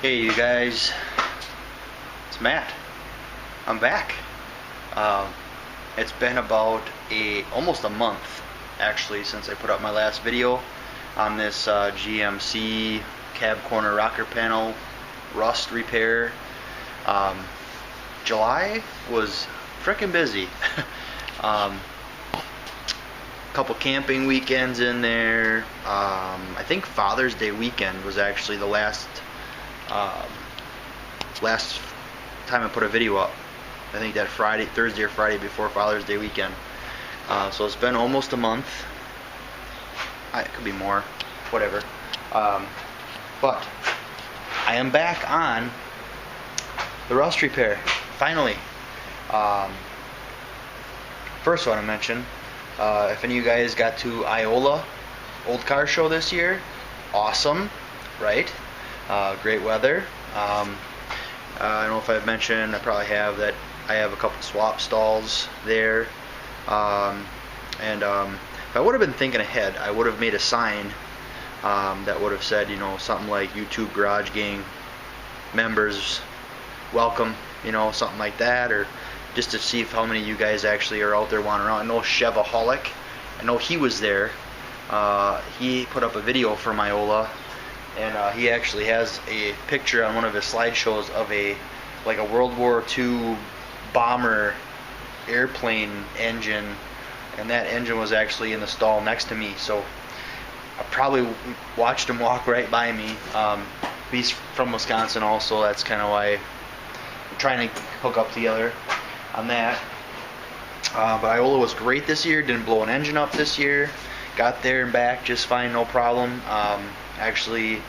Hey you guys, it's Matt. I'm back. It's been about almost a month actually since I put up my last video on this GMC cab corner rocker panel rust repair. July was frickin' busy. Couple camping weekends in there. I think Father's Day weekend was actually the last time I put a video up. I think that Thursday or Friday before Father's Day weekend. So it's been almost a month. It could be more, whatever. But I am back on the rust repair, finally. First I want to mention, if any of you guys got to Iola old car show this year, awesome, right? Great weather. I don't know if I've mentioned, I probably have, that I have a couple swap stalls there. If I would have been thinking ahead, I would have made a sign that would have said, something like YouTube Garage Gang members welcome, something like that, or just to see if how many of you guys actually are out there wandering around. I know Chevaholic, I know he was there. He put up a video from Iola, and he actually has a picture on one of his slideshows of a World War II bomber airplane engine, and that engine was actually in the stall next to me, so I probably watched him walk right by me. He's from Wisconsin also, that's kind of why I'm trying to hook up together on that. But Iola was great this year, didn't blow an engine up this year, got there and back just fine, no problem. Actually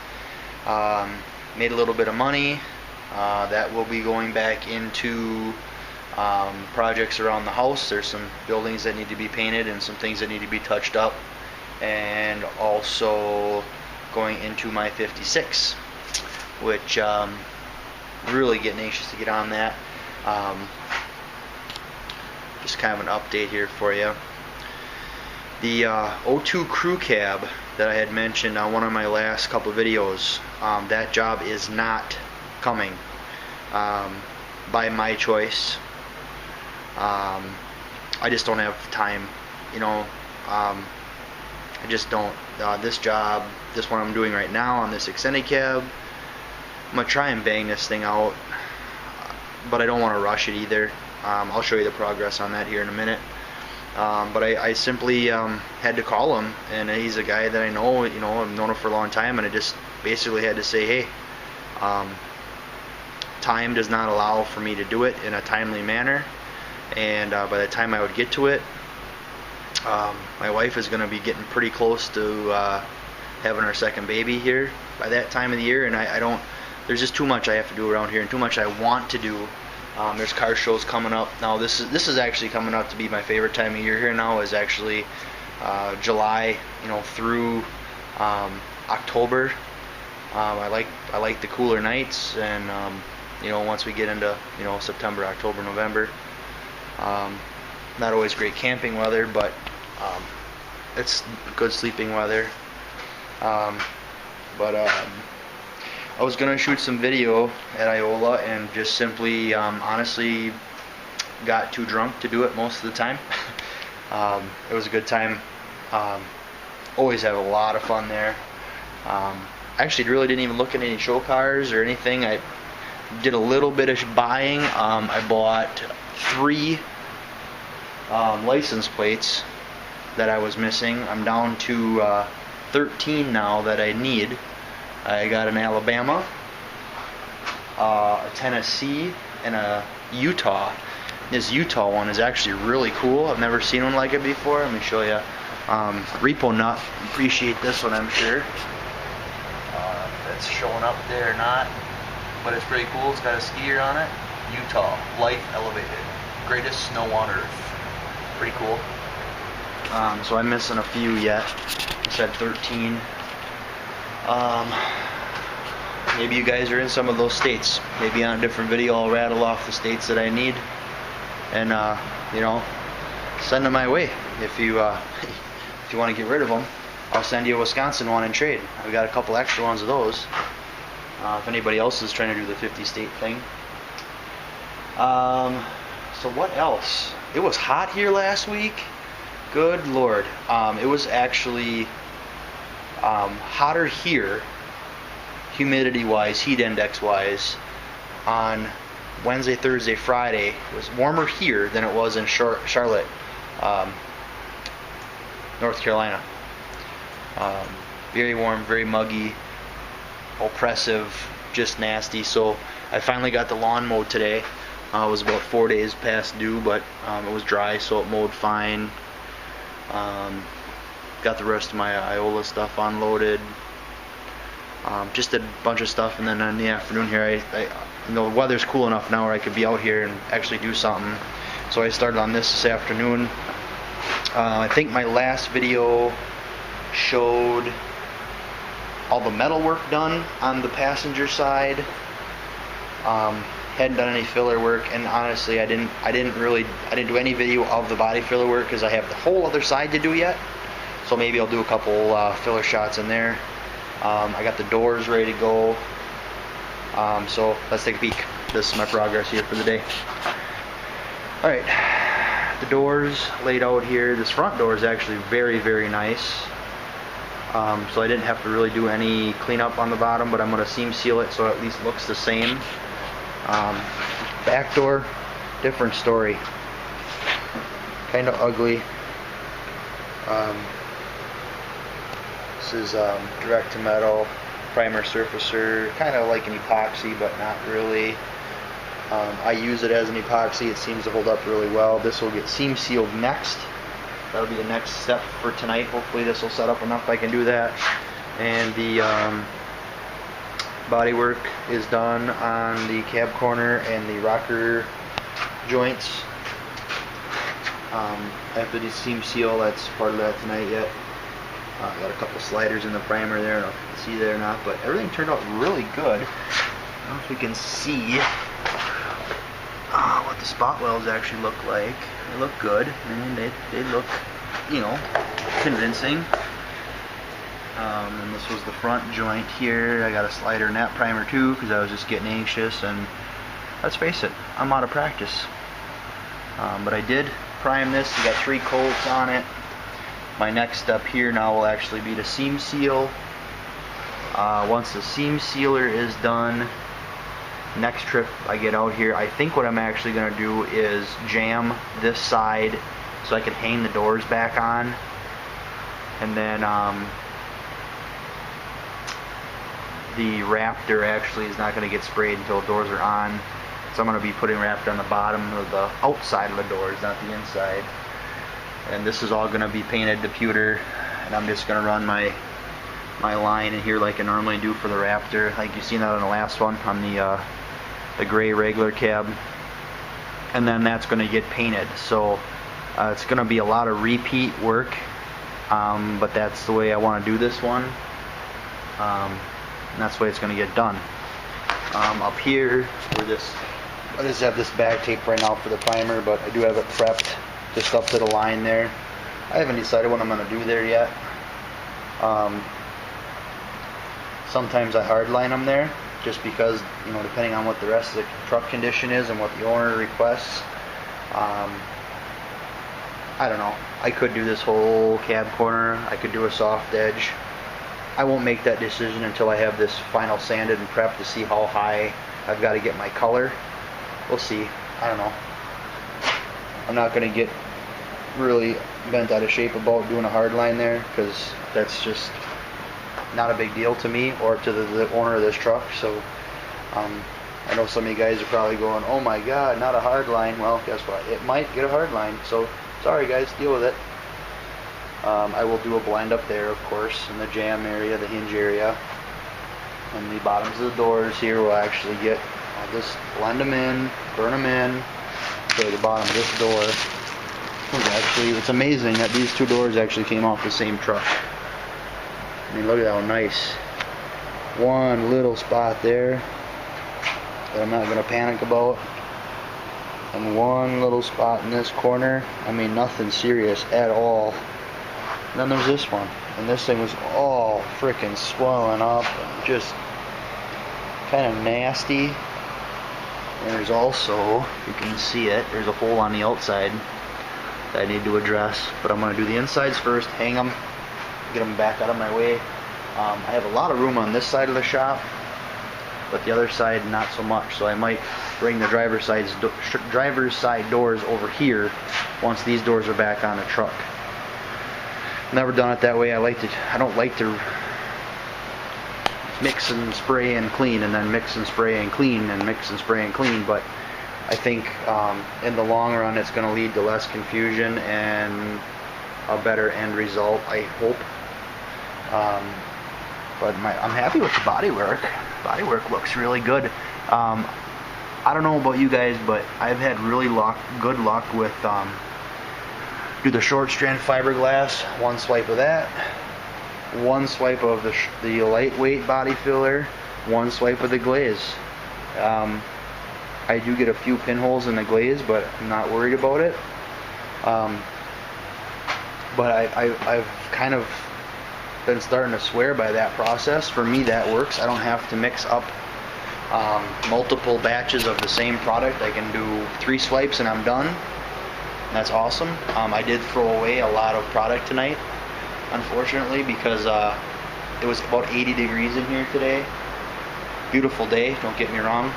made a little bit of money that will be going back into projects around the house. There's some buildings that need to be painted and some things that need to be touched up, and also going into my 56, which really getting anxious to get on that. Just kind of an update here for you. The O2 crew cab that I had mentioned on one of my last couple videos, that job is not coming by my choice. I just don't have time, I just don't. This job, this one I'm doing right now on this extended cab, I'm going to try and bang this thing out, but I don't want to rush it either. I'll show you the progress on that here in a minute. But I simply had to call him, and he's a guy that I know, I've known him for a long time, and I just basically had to say, hey, time does not allow for me to do it in a timely manner, and by the time I would get to it, my wife is going to be getting pretty close to having our second baby here by that time of the year, and there's just too much I have to do around here and too much I want to do. There's car shows coming up now. This is actually coming up to be my favorite time of year here now, is actually July, through October. I like the cooler nights, and once we get into September, October, November, not always great camping weather, but it's good sleeping weather. I was gonna shoot some video at Iola and just simply, honestly, got too drunk to do it most of the time. It was a good time. Always have a lot of fun there. Actually, really didn't even look at any show cars or anything. I did a little bit of buying. I bought 3 license plates that I was missing. I'm down to 13 now that I need. I got an Alabama, a Tennessee, and a Utah. This Utah one is actually really cool. I've never seen one like it before. Let me show you. Repo Nut, appreciate this one, I'm sure. If that's showing up there or not, but it's pretty cool. It's got a skier on it. Utah, life elevated, greatest snow on earth. Pretty cool. So I'm missing a few yet. I said 13. Maybe you guys are in some of those states. Maybe on a different video I'll rattle off the states that I need, and send them my way. If you want to get rid of them, I'll send you a Wisconsin one in trade. I've got a couple extra ones of those. if anybody else is trying to do the 50 state thing. So what else? It was hot here last week. Good Lord. It was actually hotter here, humidity-wise, heat index-wise, on Wednesday, Thursday, Friday. It was warmer here than it was in Charlotte, North Carolina. Very warm, very muggy, oppressive, just nasty. So I finally got the lawn mowed today. It was about 4 days past due, but it was dry, so it mowed fine. Got the rest of my Iola stuff unloaded. Just did a bunch of stuff, and then in the afternoon here, the weather's cool enough now where I could be out here and actually do something. So I started on this afternoon. I think my last video showed all the metal work done on the passenger side. Hadn't done any filler work, and honestly I didn't do any video of the body filler work because I have the whole other side to do yet. So maybe I'll do a couple filler shots in there. I got the doors ready to go. So let's take a peek. This is my progress here for the day. Alright, the doors laid out here. This front door is actually very, very nice. So I didn't have to really do any cleanup on the bottom, but I'm going to seam seal it so it at least looks the same. Back door, different story. Kind of ugly. This is direct to metal, primer surfacer, kind of like an epoxy, but not really. I use it as an epoxy. It seems to hold up really well. This will get seam sealed next. That'll be the next step for tonight. Hopefully this will set up enough I can do that. And the body work is done on the cab corner and the rocker joints. I have to do seam seal. That's part of that tonight yet. Got a couple sliders in the primer there. I don't know if you can see there or not, but everything turned out really good. I don't know if we can see what the spot welds actually look like. They look good. I mean, they look, you know, convincing. And this was the front joint here. I got a slider in that primer too because I was just getting anxious, and let's face it, I'm out of practice. But I did prime this. You got 3 coats on it. My next step here now will actually be to seam seal. Once the seam sealer is done, next trip I get out here, I think what I'm actually going to do is jam this side so I can hang the doors back on. And then the Raptor actually is not going to get sprayed until the doors are on. So I'm going to be putting Raptor on the bottom of the outside of the doors, not the inside. And this is all going to be painted to pewter, and I'm just going to run my line in here like I normally do for the Raptor, like you've seen that on the last one on the gray regular cab. And then that's going to get painted. So it's going to be a lot of repeat work, but that's the way I want to do this one. And that's the way it's going to get done. Up here, I just have this bag tape right now for the primer, but I do have it prepped just up to the line there. I haven't decided what I'm going to do there yet. Sometimes I hardline them there, just because, you know, depending on what the rest of the truck condition is and what the owner requests. I don't know. I could do this whole cab corner. I could do a soft edge. I won't make that decision until I have this final sanded and prepped to see how high I've got to get my color. We'll see. I don't know. I'm not going to get really bent out of shape about doing a hard line there, because that's just not a big deal to me or to the owner of this truck. So I know some of you guys are probably going, oh my god, not a hard line. Well, guess what? It might get a hard line. So sorry guys, deal with it. I will do a blend up there, of course, in the jam area, the hinge area. And the bottoms of the doors here will actually get, I'll just blend them in, burn them in. Okay, the bottom of this door. Actually, it's amazing that these 2 doors actually came off the same truck. I mean, look at how nice. One little spot there that I'm not going to panic about. And one little spot in this corner. I mean, nothing serious at all. And then there's this one. And this thing was all freaking swelling up. Just kind of nasty. And there's also, you can see it, there's a hole on the outside that I need to address. But I'm going to do the insides first, hang them, get them back out of my way. I have a lot of room on this side of the shop, but the other side not so much. So I might bring the driver's side doors over here once these doors are back on the truck. Never done it that way. I don't like to mix and spray and clean and then mix and spray and clean and mix and spray and clean, but I think in the long run it's going to lead to less confusion and a better end result, I hope. But I'm happy with the bodywork. Bodywork looks really good. I don't know about you guys, but I've had really good luck with do the short strand fiberglass, one swipe of that, one swipe of the lightweight body filler, one swipe of the glaze. I do get a few pinholes in the glaze, but I'm not worried about it. But I've kind of been starting to swear by that process. For me, that works. I don't have to mix up multiple batches of the same product. I can do 3 swipes and I'm done. That's awesome. I did throw away a lot of product tonight, unfortunately, because it was about 80 degrees in here today. Beautiful day, don't get me wrong.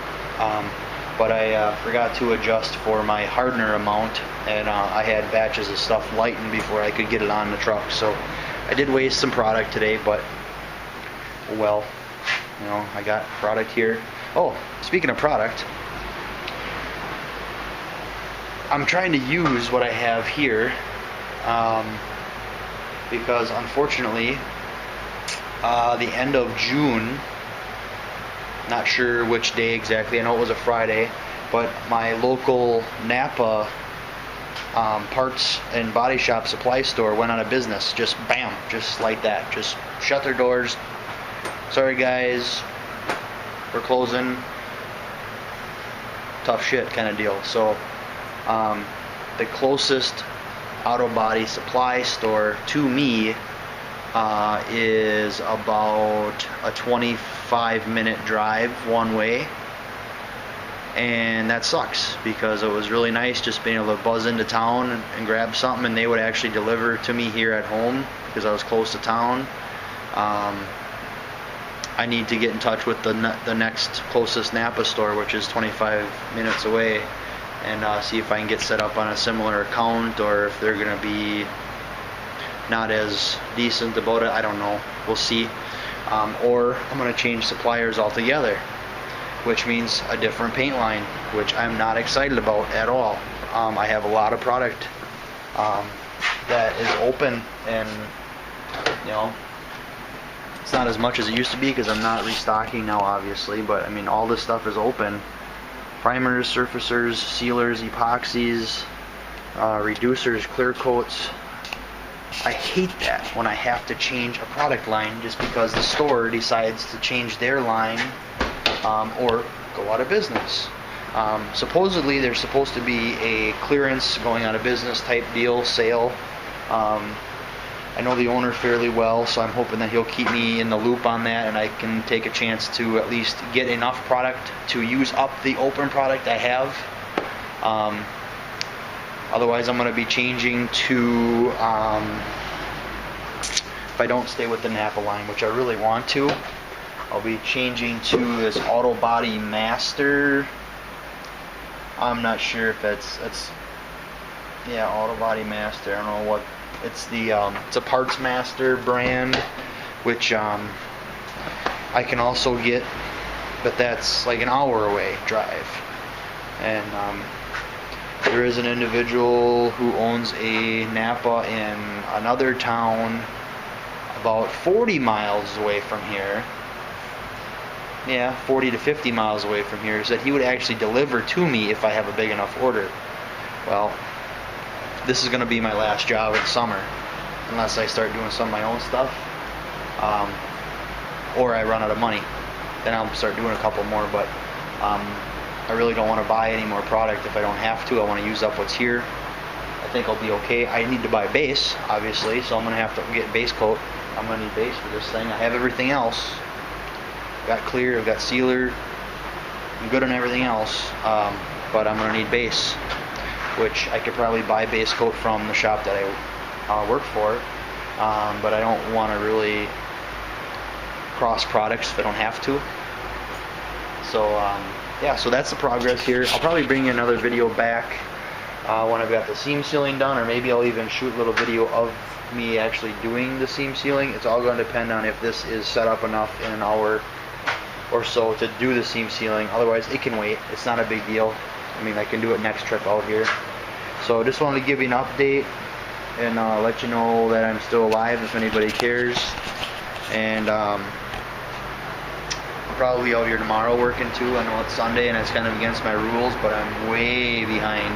But I forgot to adjust for my hardener amount, and I had batches of stuff lighten before I could get it on the truck. So I did waste some product today, but well, you know, I got product here. Oh, speaking of product, I'm trying to use what I have here because unfortunately the end of June, not sure which day exactly, I know it was a Friday, but my local Napa parts and body shop supply store went out of business. Just bam, just like that, just shut their doors. Sorry guys, we're closing. Tough shit kind of deal. So the closest auto body supply store to me is about a 25-minute drive one way, and that sucks because it was really nice just being able to buzz into town and grab something, and they would actually deliver to me here at home because I was close to town. I need to get in touch with the next closest Napa store, which is 25 minutes away, and see if I can get set up on a similar account, or if they're going to be not as decent about it. I don't know. We'll see. Or I'm going to change suppliers altogether, which means a different paint line, which I'm not excited about at all. I have a lot of product that is open, and you know, it's not as much as it used to be because I'm not restocking now, obviously, but I mean, all this stuff is open. Primers, surfacers, sealers, epoxies, reducers, clear coats. I hate that when I have to change a product line just because the store decides to change their line or go out of business. Supposedly there's supposed to be a clearance going out of business type deal, sale. I know the owner fairly well, so I'm hoping that he'll keep me in the loop on that, and I can take a chance to at least get enough product to use up the open product I have. Otherwise I'm going to be changing to, if I don't stay with the Napa line, which I really want to, I'll be changing to this Auto Body Master. I'm not sure if it's yeah, Auto Body Master. I don't know what it's the it's a Parts Master brand, which I can also get, but that's like an hour away drive. And there is an individual who owns a Napa in another town about 40 miles away from here. Yeah, 40 to 50 miles away from here. Said he would actually deliver to me if I have a big enough order. Well, this is going to be my last job in summer, unless I start doing some of my own stuff, or I run out of money. Then I'll start doing a couple more, but I really don't want to buy any more product if I don't have to. I want to use up what's here. I think I'll be okay. I need to buy base, obviously, so I'm going to have to get base coat. I'm going to need base for this thing. I have everything else. got clear, I've got sealer, I'm good on everything else, but I'm going to need base, which I could probably buy base coat from the shop that I work for, but I don't want to really cross products if I don't have to. So yeah, so that's the progress here. I'll probably bring you another video back when I've got the seam sealing done, or maybe I'll even shoot a little video of me actually doing the seam sealing. It's all going to depend on if this is set up enough in an hour or so to do the seam sealing. Otherwise it can wait, it's not a big deal. I mean, I can do it next trip out here. So just wanted to give you an update and let you know that I'm still alive if anybody cares. And I'm probably out here tomorrow working too. I know it's Sunday and it's kind of against my rules, but I'm way behind.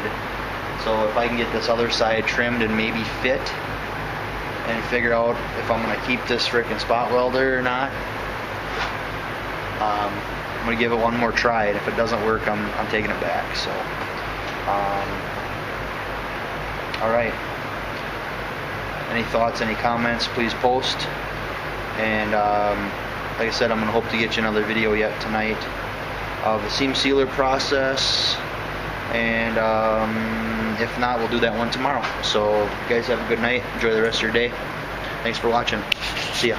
So if I can get this other side trimmed and maybe fit and figure out if I'm going to keep this frickin' spot welder or not, I'm going to give it one more try, and if it doesn't work, I'm taking it back. So alright, any thoughts, any comments, please post. And like I said, I'm going to hope to get you another video yet tonight of the seam sealer process, and if not, we'll do that one tomorrow. So you guys have a good night, enjoy the rest of your day. Thanks for watching, see ya.